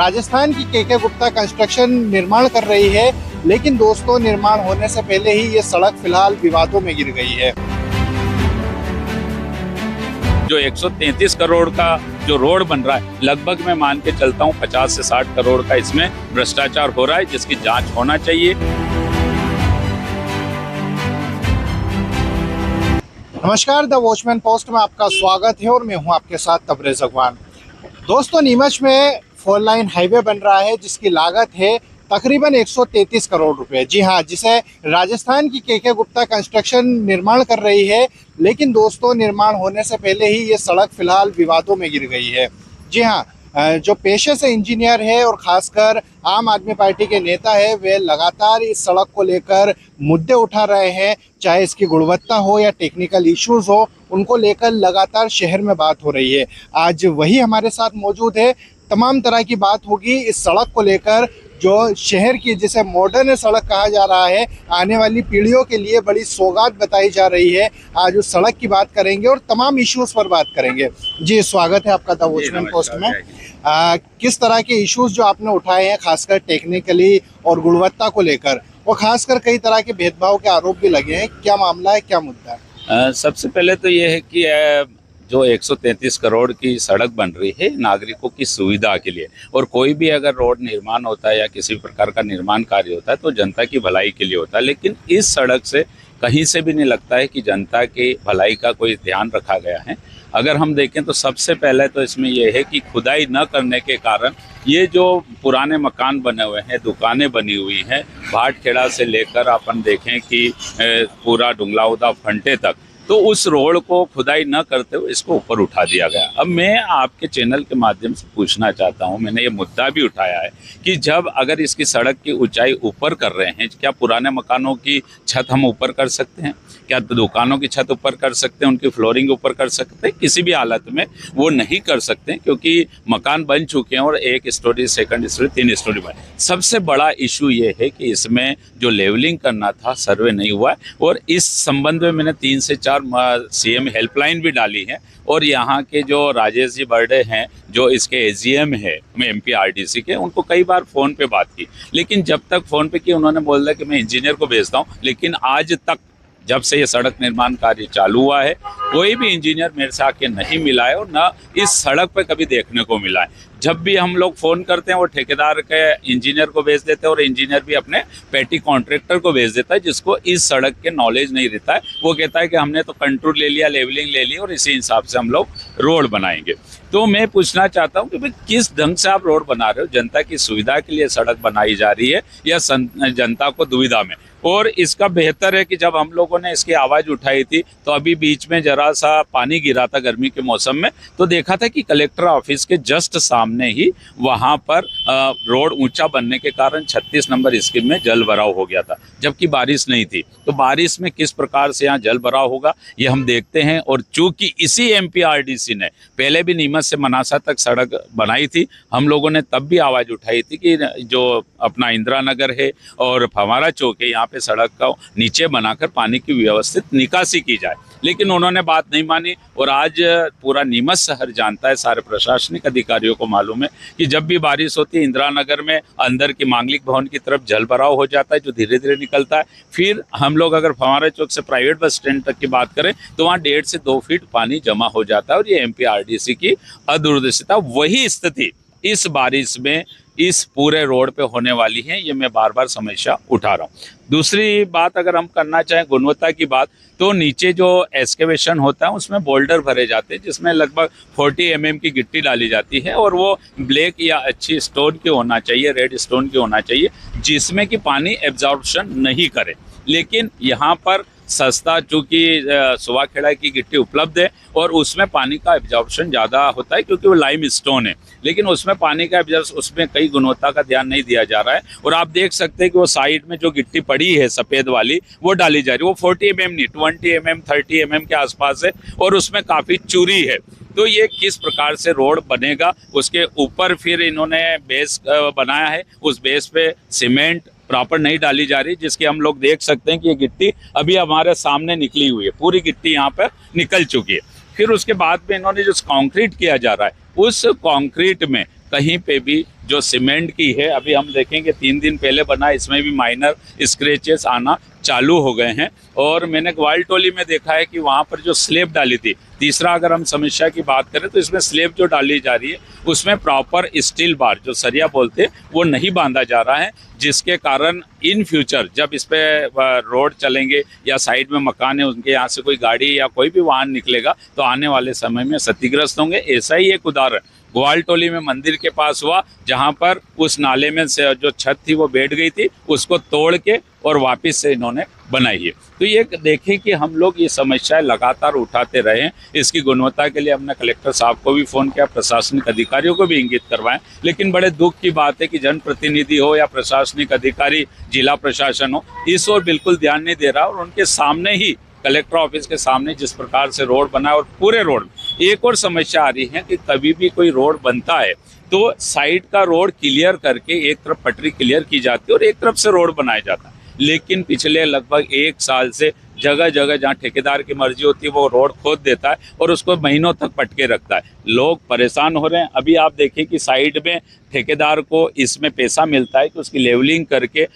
राजस्थान की केके गुप्ता कंस्ट्रक्शन निर्माण कर रही है, लेकिन दोस्तों निर्माण होने से पहले ही ये सड़क फिलहाल विवादों में गिर गई है। जो 133 करोड़ का जो रोड बन रहा है, लगभग मैं मान के चलता हूँ 50 से 60 करोड़ का इसमें भ्रष्टाचार हो रहा है, जिसकी जांच होना चाहिए। नमस्कार, द वॉचमैन पोस्ट में आपका स्वागत है और मैं हूं आपके साथ तबरेज़ अगवान। दोस्तों, नीमच में 4 लाइन हाईवे बन रहा है जिसकी लागत है तकरीबन 133 करोड़ रुपए। जी हाँ, जिसे राजस्थान की केके गुप्ता कंस्ट्रक्शन निर्माण कर रही है, लेकिन दोस्तों निर्माण होने से पहले ही ये सड़क फिलहाल विवादों में गिर गई है। जी हाँ, जो पेशे से इंजीनियर है और खासकर आम आदमी पार्टी के नेता है, वे लगातार इस सड़क को लेकर मुद्दे उठा रहे हैं। चाहे इसकी गुणवत्ता हो या टेक्निकल इश्यूज हो, उनको लेकर लगातार शहर में बात हो रही है। आज वही हमारे साथ मौजूद है। तमाम तरह की बात होगी इस सड़क को लेकर, जो शहर की जिसे मॉडर्न सड़क कहा जा रहा है, आने वाली पीढ़ियों के लिए बड़ी सौगात बताई जा रही है। आज उस सड़क की बात करेंगे और तमाम इश्यूज पर बात करेंगे। जी, स्वागत है आपका द वॉचमैन पोस्ट में। किस तरह के इश्यूज जो आपने उठाए हैं, खासकर टेक्निकली और गुणवत्ता को लेकर, और खासकर कई तरह के भेदभाव के आरोप भी लगे हैं, क्या मामला है, क्या मुद्दा है? सबसे पहले तो ये है कि जो 133 करोड़ की सड़क बन रही है नागरिकों की सुविधा के लिए, और कोई भी अगर रोड निर्माण होता है या किसी प्रकार का निर्माण कार्य होता है तो जनता की भलाई के लिए होता है। लेकिन इस सड़क से कहीं से भी नहीं लगता है कि जनता की भलाई का कोई ध्यान रखा गया है। अगर हम देखें तो सबसे पहले तो इसमें यह है कि खुदाई न करने के कारण ये जो पुराने मकान बने हुए हैं, दुकानें बनी हुई हैं, भाटखेड़ा से लेकर अपन देखें कि पूरा डुंगलाउदा फंटे तक, तो उस रोड को खुदाई न करते हुए इसको ऊपर उठा दिया गया। अब मैं आपके चैनल के माध्यम से पूछना चाहता हूं, मैंने ये मुद्दा भी उठाया है कि जब अगर इसकी सड़क की ऊंचाई ऊपर कर रहे हैं, क्या पुराने मकानों की छत हम ऊपर कर सकते हैं? क्या दुकानों की छत ऊपर कर सकते हैं? उनकी फ्लोरिंग ऊपर कर सकते हैं? किसी भी हालत में वो नहीं कर सकते, क्योंकि मकान बन चुके हैं और 1 स्टोरी, 2 स्टोरी, 3 स्टोरी बने। सबसे बड़ा इशू ये है कि इसमें जो लेवलिंग करना था, सर्वे नहीं हुआ है, और इस संबंध में मैंने 3 से 4 सीएम हेल्पलाइन भी डाली है। और यहाँ के जो राजेश जी बर्डे हैं, जो इसके एजीएम है एमपीआरडीसी के, उनको कई बार फ़ोन पे बात की, लेकिन जब तक फ़ोन पे की उन्होंने बोल दिया कि मैं इंजीनियर को भेजता हूँ। लेकिन आज तक जब से ये सड़क निर्माण कार्य चालू हुआ है, कोई भी इंजीनियर मेरे से आके नहीं मिला है और ना इस सड़क पे कभी देखने को मिला है। जब भी हम लोग फ़ोन करते हैं, वो ठेकेदार के इंजीनियर को भेज देते हैं और इंजीनियर भी अपने पेटी कॉन्ट्रैक्टर को भेज देता है, जिसको इस सड़क के नॉलेज नहीं रहता है। वो कहता है कि हमने तो कंट्रोल ले लिया, लेवलिंग ले ली और इसी हिसाब से हम लोग रोड बनाएंगे। तो मैं पूछना चाहता हूँ कि भाई किस ढंग से आप रोड बना रहे हो? जनता की सुविधा के लिए सड़क बनाई जा रही है या जनता को दुविधा में? और इसका बेहतर है कि जब हम लोगों ने इसकी आवाज़ उठाई थी तो अभी बीच में जरा सा पानी गिरा था गर्मी के मौसम में, तो देखा था कि कलेक्टर ऑफिस के जस्ट सामने ही वहाँ पर रोड ऊंचा बनने के कारण 36 नंबर स्कीम में जल भराव हो गया था, जबकि बारिश नहीं थी। तो बारिश में किस प्रकार से यहाँ जल भराव होगा ये हम देखते हैं। और चूंकि इसी एमपीआरडीसी ने पहले भी नीमच से मनासा तक सड़क बनाई थी, हम लोगों ने तब भी आवाज़ उठाई थी कि जो अपना इंदिरा नगर है और फवारा चौक है, यहाँ पे सड़क का नीचे बनाकर पानी की व्यवस्थित निकासी की जाए। लेकिन उन्होंने बात नहीं मानी और आज पूरा नीमच शहर जानता है, सारे प्रशासनिक अधिकारियों को मालूम है कि जब भी बारिश होती है, इंदिरा नगर में अंदर की मांगलिक भवन की तरफ जल भराव हो जाता है, जो धीरे धीरे निकलता है। फिर हम लोग अगर फवारा चौक से प्राइवेट बस स्टैंड तक की बात करें तो वहाँ 1.5 से 2 फीट पानी जमा हो जाता है। और ये एमपीआरडीसी की अदूरदर्शिता, वही स्थिति इस बारिश में इस पूरे रोड पे होने वाली है। ये मैं बार बार समस्या उठा रहा हूँ। दूसरी बात अगर हम करना चाहें गुणवत्ता की बात, तो नीचे जो एक्सकेवेशन होता है उसमें बोल्डर भरे जाते हैं, जिसमें लगभग 40 mm की गिट्टी डाली जाती है, और वो ब्लैक या अच्छी स्टोन की होना चाहिए, रेड स्टोन की होना चाहिए, जिसमें कि पानी एब्जॉर्प्शन नहीं करे। लेकिन यहाँ पर सस्ता चूँकि सुवाखेड़ा की गिट्टी उपलब्ध है और उसमें पानी का एब्जॉर्प्शन ज़्यादा होता है, क्योंकि वो लाइम स्टोन है, लेकिन उसमें पानी का एब्जॉर्प्शन, उसमें कई गुणवत्ता का ध्यान नहीं दिया जा रहा है। और आप देख सकते हैं कि वो साइड में जो गिट्टी पड़ी है सफ़ेद वाली, वो डाली जा रही है। वो 40 mm नहीं, 20 mm 30 mm के आसपास है और उसमें काफ़ी चूरी है। तो ये किस प्रकार से रोड बनेगा? उसके ऊपर फिर इन्होंने बेस बनाया है, उस बेस पे सीमेंट प्रॉपर नहीं डाली जा रही, जिसकी हम लोग देख सकते हैं कि ये गिट्टी अभी हमारे सामने निकली हुई है, पूरी गिट्टी यहाँ पर निकल चुकी है। फिर उसके बाद में इन्होंने जो कंक्रीट किया जा रहा है, उस कंक्रीट में कहीं पे भी जो सीमेंट की है, अभी हम देखेंगे 3 दिन पहले बना, इसमें भी माइनर स्क्रैचेस आना चालू हो गए हैं। और मैंने ग्वालटोली में देखा है कि वहाँ पर जो स्लेब डाली थी, तीसरा अगर हम समस्या की बात करें तो इसमें स्लेब जो डाली जा रही है उसमें प्रॉपर स्टील बार जो सरिया बोलते हैं वो नहीं बांधा जा रहा है, जिसके कारण इन फ्यूचर जब इस पे रोड चलेंगे या साइड में मकान है उनके यहाँ से कोई गाड़ी या कोई भी वाहन निकलेगा तो आने वाले समय में क्षतिग्रस्त होंगे। ऐसा ही एक उदाहरण ग्वालटोली में मंदिर के पास हुआ, जहां पर उस नाले में से जो छत थी वो बैठ गई थी, उसको तोड़ के और वापस से इन्होंने बनाई है। तो ये देखें कि हम लोग ये समस्याएं लगातार उठाते रहे हैं। इसकी गुणवत्ता के लिए हमने कलेक्टर साहब को भी फ़ोन किया, प्रशासनिक अधिकारियों को भी इंगित करवाएं, लेकिन बड़े दुख की बात है कि जनप्रतिनिधि हो या प्रशासनिक अधिकारी, जिला प्रशासन हो, इस ओर बिल्कुल ध्यान नहीं दे रहा। और उनके सामने ही, कलेक्टर ऑफिस के सामने जिस प्रकार से रोड बना है, और पूरे रोड में एक और समस्या आ रही है कि कभी भी कोई रोड बनता है तो साइड का रोड क्लियर करके एक तरफ पटरी क्लियर की जाती है और एक तरफ से रोड बनाया जाता है। लेकिन पिछले लगभग 1 साल से जगह जगह जहाँ ठेकेदार की मर्जी होती है वो रोड खोद देता है और उसको महीनों तक पटके रखता है। लोग परेशान हो रहे हैं। अभी आप देखिए कि साइड में ठेकेदार को इसमें पैसा मिलता है कि उसकी लेवलिंग करके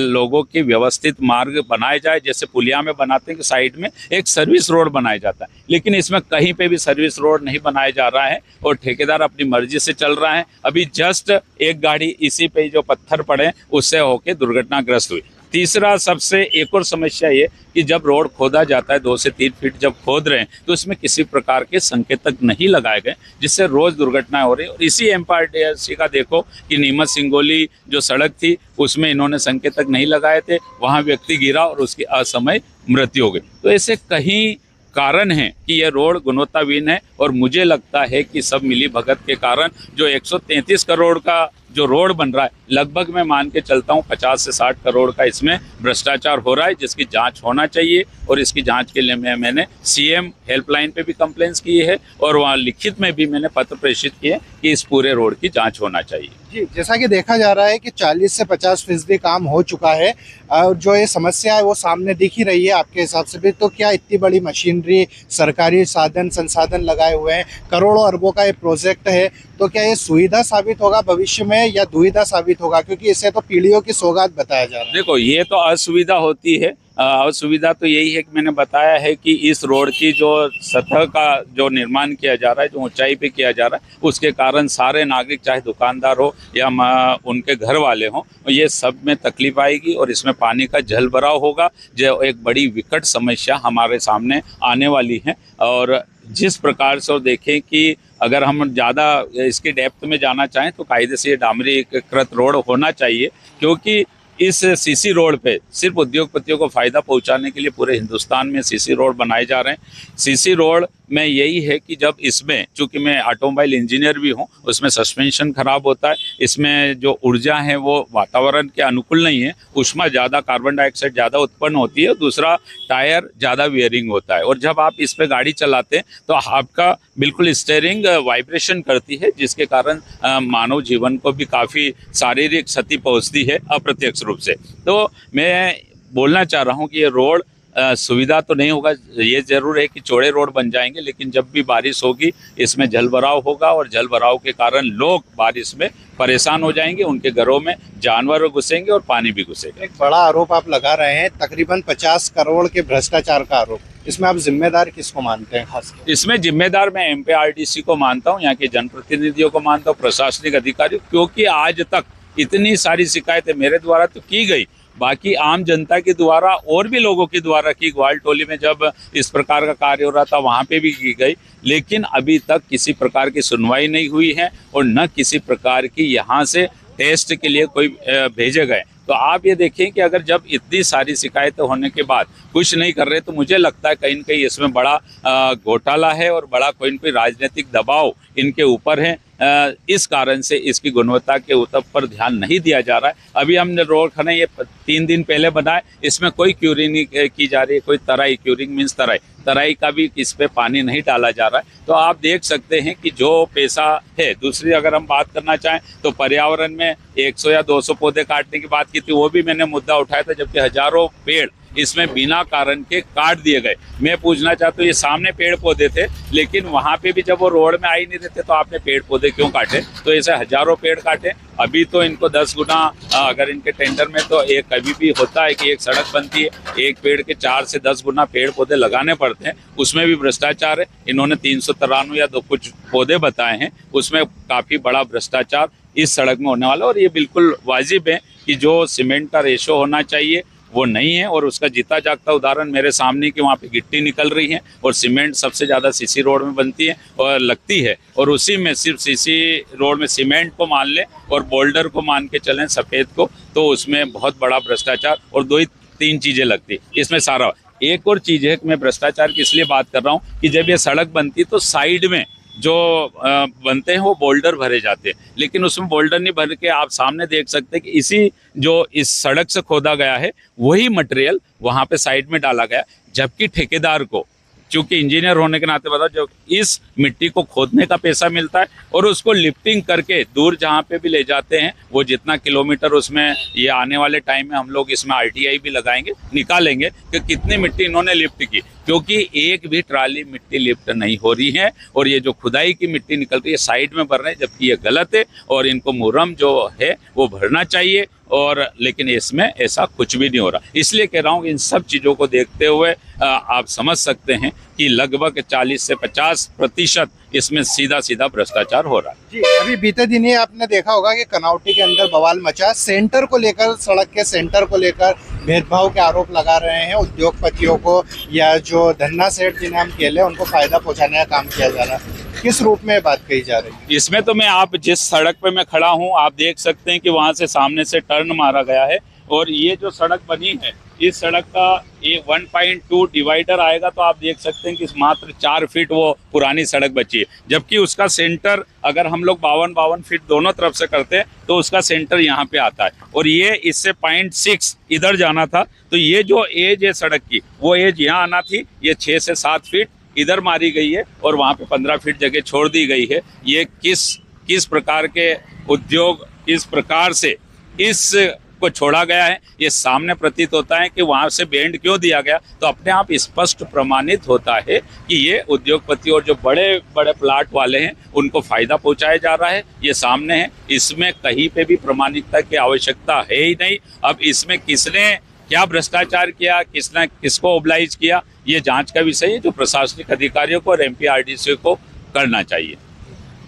लोगों की व्यवस्थित मार्ग बनाए जाए, जैसे पुलिया में बनाते हैं कि साइड में एक सर्विस रोड बनाया जाता है, लेकिन इसमें कहीं पे भी सर्विस रोड नहीं बनाया जा रहा है और ठेकेदार अपनी मर्जी से चल रहा है। अभी जस्ट एक गाड़ी इसी पे जो पत्थर पड़े उससे होके दुर्घटनाग्रस्त हुई। तीसरा सबसे एक और समस्या ये कि जब रोड खोदा जाता है 2 से 3 फीट जब खोद रहे हैं तो इसमें किसी प्रकार के संकेतक नहीं लगाए गए, जिससे रोज दुर्घटनाएं हो रही है। और इसी एमपीआरडीसी का देखो कि नीमच सिंगोली जो सड़क थी उसमें इन्होंने संकेतक नहीं लगाए थे, वहां व्यक्ति गिरा और उसकी असमय मृत्यु हो गई। तो ऐसे कहीं कारण है कि यह रोड गुणवत्ताहीन है और मुझे लगता है कि सब मिली भगत के कारण जो 133 करोड़ का जो रोड बन रहा है, लगभग मैं मान के चलता हूँ 50 से 60 करोड़ का इसमें भ्रष्टाचार हो रहा है, जिसकी जांच होना चाहिए। और इसकी जांच के लिए मैंने सीएम हेल्पलाइन पे भी कंप्लेंट्स की है और वहाँ लिखित में भी मैंने पत्र प्रेषित किए कि इस पूरे रोड की जांच होना चाहिए। जी, जैसा कि देखा जा रहा है कि 40 से 50% काम हो चुका है और जो ये समस्या है वो सामने दिख ही रही है आपके हिसाब से भी। तो क्या इतनी बड़ी मशीनरी, सरकारी साधन संसाधन लगाए हुए हैं, करोड़ों अरबों का ये प्रोजेक्ट है, तो क्या ये सुविधा साबित होगा भविष्य में या दुविधा साबित होगा? क्योंकि इसे तो पीढ़ियों की सौगात बताया जा रहा है। देखो, ये तो असुविधा होती है। असुविधा तो यही है कि मैंने बताया है कि इस रोड की जो सतह का जो निर्माण किया जा रहा है, जो ऊंचाई पे किया जा रहा है, उसके कारण सारे नागरिक, चाहे दुकानदार हो या उनके घर वाले हों, ये सब में तकलीफ आएगी और इसमें पानी का जल भराव होगा, जो एक बड़ी विकट समस्या हमारे सामने आने वाली है। और जिस प्रकार से देखें कि अगर हम ज़्यादा इसके डेप्थ में जाना चाहें तो कायदे से ये डामरीकृत रोड होना चाहिए, क्योंकि इस सीसी रोड पे सिर्फ उद्योगपतियों को फ़ायदा पहुंचाने के लिए पूरे हिंदुस्तान में सीसी रोड बनाए जा रहे हैं। सीसी रोड में यही है कि जब इसमें, चूंकि मैं ऑटोमोबाइल इंजीनियर भी हूं, उसमें सस्पेंशन खराब होता है, इसमें जो ऊर्जा है वो वातावरण के अनुकूल नहीं है, ऊष्मा ज़्यादा, कार्बन डाइऑक्साइड ज़्यादा उत्पन्न होती है, दूसरा टायर ज़्यादा वियरिंग होता है। और जब आप इस पर गाड़ी चलाते हैं तो आपका बिल्कुल स्टीयरिंग वाइब्रेशन करती है, जिसके कारण मानव जीवन को भी काफ़ी शारीरिक क्षति पहुँचती है अप्रत्यक्ष रूप से। तो मैं बोलना चाह रहा हूँ कि ये रोड सुविधा तो नहीं होगा, ये जरूर है कि चौड़े रोड बन जाएंगे, लेकिन जब भी बारिश होगी इसमें जलभराव होगा और जलभराव के कारण लोग बारिश में परेशान हो जाएंगे, उनके घरों में जानवर घुसेंगे और पानी भी घुसेगा। एक बड़ा आरोप आप लगा रहे हैं, तकरीबन 50 करोड़ के भ्रष्टाचार का आरोप। इसमें आप जिम्मेदार किसको मानते हैं खास? इसमें जिम्मेदार मैं एमपीआरडीसी को मानता हूँ, यहाँ के जनप्रतिनिधियों को मानता हूँ, प्रशासनिक अधिकारी, क्योंकि आज तक इतनी सारी शिकायतें मेरे द्वारा तो की गई, बाकी आम जनता के द्वारा और भी लोगों के द्वारा की, ग्वालटोली में जब इस प्रकार का कार्य हो रहा था वहाँ पे भी की गई, लेकिन अभी तक किसी प्रकार की सुनवाई नहीं हुई है और न किसी प्रकार की यहाँ से टेस्ट के लिए कोई भेजे गए। तो आप ये देखें कि अगर जब इतनी सारी शिकायतें होने के बाद कुछ नहीं कर रहे, तो मुझे लगता है कहीं न कहीं इसमें बड़ा घोटाला है और बड़ा कोई न कोई राजनीतिक दबाव इनके ऊपर है। इस कारण से इसकी गुणवत्ता के ऊपर ध्यान नहीं दिया जा रहा है। अभी हमने रोड खने ये 3 दिन पहले बनाए, इसमें कोई क्यूरिंग नहीं की जा रही है, कोई तराई, क्यूरिंग मीन्स तराई, तराई का भी इस पे पानी नहीं डाला जा रहा है। तो आप देख सकते हैं कि जो पैसा है। दूसरी अगर हम बात करना चाहें तो पर्यावरण में 100 या 200 पौधे काटने की बात की थी, वो भी मैंने मुद्दा उठाया था, जबकि हजारों पेड़ इसमें बिना कारण के काट दिए गए। मैं पूछना चाहता हूँ, ये सामने पेड़ पौधे थे, लेकिन वहां पे भी जब वो रोड में आ ही नहीं रहते तो आपने पेड़ पौधे क्यों काटे? तो ऐसे हजारों पेड़ काटे। अभी तो इनको 10 गुना अगर इनके टेंडर में तो एक कभी भी होता है कि एक सड़क बनती है, एक पेड़ के 4 से 10 गुना पेड़ पौधे लगाने पड़ते हैं, उसमें भी भ्रष्टाचार है। इन्होंने 393 या दो कुछ पौधे बताए हैं, उसमें काफी बड़ा भ्रष्टाचार इस सड़क में होने वाला है। और ये बिल्कुल वाजिब है कि जो सीमेंट का रेशो होना चाहिए वो नहीं है। और उसका जीता जागता उदाहरण मेरे सामने कि वहाँ पे गिट्टी निकल रही है और सीमेंट सबसे ज़्यादा सीसी रोड में बनती है और लगती है, और उसी में सिर्फ सीसी रोड में सीमेंट को मान लें और बोल्डर को मान के चलें सफ़ेद को, तो उसमें बहुत बड़ा भ्रष्टाचार और 2-3 चीज़ें लगती इसमें सारा। एक और चीज़ है कि मैं भ्रष्टाचार की इसलिए बात कर रहा हूँ कि जब ये सड़क बनती तो साइड में जो बनते हैं वो बोल्डर भरे जाते हैं, लेकिन उसमें बोल्डर नहीं भर के आप सामने देख सकते हैं कि इसी जो इस सड़क से खोदा गया है वही मटेरियल वहाँ पे साइड में डाला गया, जबकि ठेकेदार को, चूंकि इंजीनियर होने के नाते बता, जो इस मिट्टी को खोदने का पैसा मिलता है और उसको लिफ्टिंग करके दूर जहाँ पे भी ले जाते हैं, वो जितना किलोमीटर उसमें ये आने वाले टाइम में हम लोग इसमें RTI भी लगाएंगे, निकालेंगे कि कितनी मिट्टी इन्होंने लिफ्ट की, क्योंकि एक भी ट्राली मिट्टी लिफ्ट नहीं हो रही है। और ये जो खुदाई की मिट्टी निकल रही है साइड में भर रहे हैं, जबकि ये गलत है और इनको मुरम जो है वो भरना चाहिए। और लेकिन इसमें ऐसा कुछ भी नहीं हो रहा। इसलिए कह रहा हूँ इन सब चीज़ों को देखते हुए आप समझ सकते हैं कि लगभग 40 से 50% इसमें सीधा सीधा भ्रष्टाचार हो रहा है। जी, अभी बीते दिन ही आपने देखा होगा कि कनौटी के अंदर बवाल मचा, सेंटर को लेकर, सड़क के सेंटर को लेकर भेदभाव के आरोप लगा रहे हैं उद्योगपतियों को, या जो धन्ना सेठ जिन्हें हम कहले उनको फायदा पहुंचाने का काम किया जा रहा है। किस रूप में बात कही जा रही है? इसमें तो मैं, आप जिस सड़क पे मैं खड़ा हूँ आप देख सकते हैं कि वहां से सामने से टर्न मारा गया है, और ये जो सड़क बनी है इस सड़क का ये 1.2 डिवाइडर आएगा, तो आप देख सकते हैं कि मात्र 4 फीट वो पुरानी सड़क बची है, जबकि उसका सेंटर अगर हम लोग 52 फीट दोनों तरफ से करते हैं तो उसका सेंटर यहाँ पे आता है। और ये इससे 0.6 इधर जाना था, तो ये जो एज है सड़क की वो एज यहाँ आना थी, ये 6 से 7 फीट इधर मारी गई है और वहाँ पे 15 फीट जगह छोड़ दी गई है। ये किस प्रकार के उद्योग, किस प्रकार से इस को छोड़ा गया है, ये सामने प्रतीत होता है कि वहां से बैंड क्यों दिया गया, तो अपने आप स्पष्ट प्रमाणित होता है कि ये उद्योगपति और जो बड़े बड़े प्लाट वाले हैं उनको फायदा पहुंचाया जा रहा है। ये सामने है, इसमें कहीं पे भी प्रमाणिकता की आवश्यकता है ही नहीं। अब इसमें किसने क्या भ्रष्टाचार किया, किसने किसको ओब्लाइज किया, ये जांच का विषय है जो प्रशासनिक अधिकारियों को और MPRDC को करना चाहिए।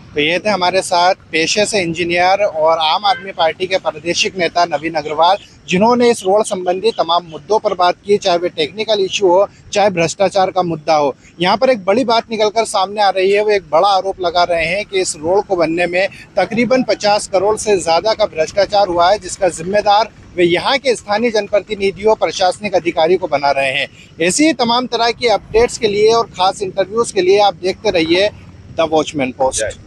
तो ये थे हमारे साथ पेशे से इंजीनियर और आम आदमी पार्टी के प्रादेशिक नेता नवीन अग्रवाल, जिन्होंने इस रोड संबंधी तमाम मुद्दों पर बात की, चाहे वे टेक्निकल इशू हो, चाहे भ्रष्टाचार का मुद्दा हो। यहाँ पर एक बड़ी बात निकलकर सामने आ रही है, वो एक बड़ा आरोप लगा रहे हैं कि इस रोड को बनने में तकरीबन 50 करोड़ से ज़्यादा का भ्रष्टाचार हुआ है, जिसका जिम्मेदार वे यहाँ के स्थानीय जनप्रतिनिधियों, प्रशासनिक अधिकारी को बना रहे हैं। ऐसी ही तमाम तरह की अपडेट्स के लिए और ख़ास इंटरव्यूज़ के लिए आप देखते रहिए द वॉचमैन पोस्ट।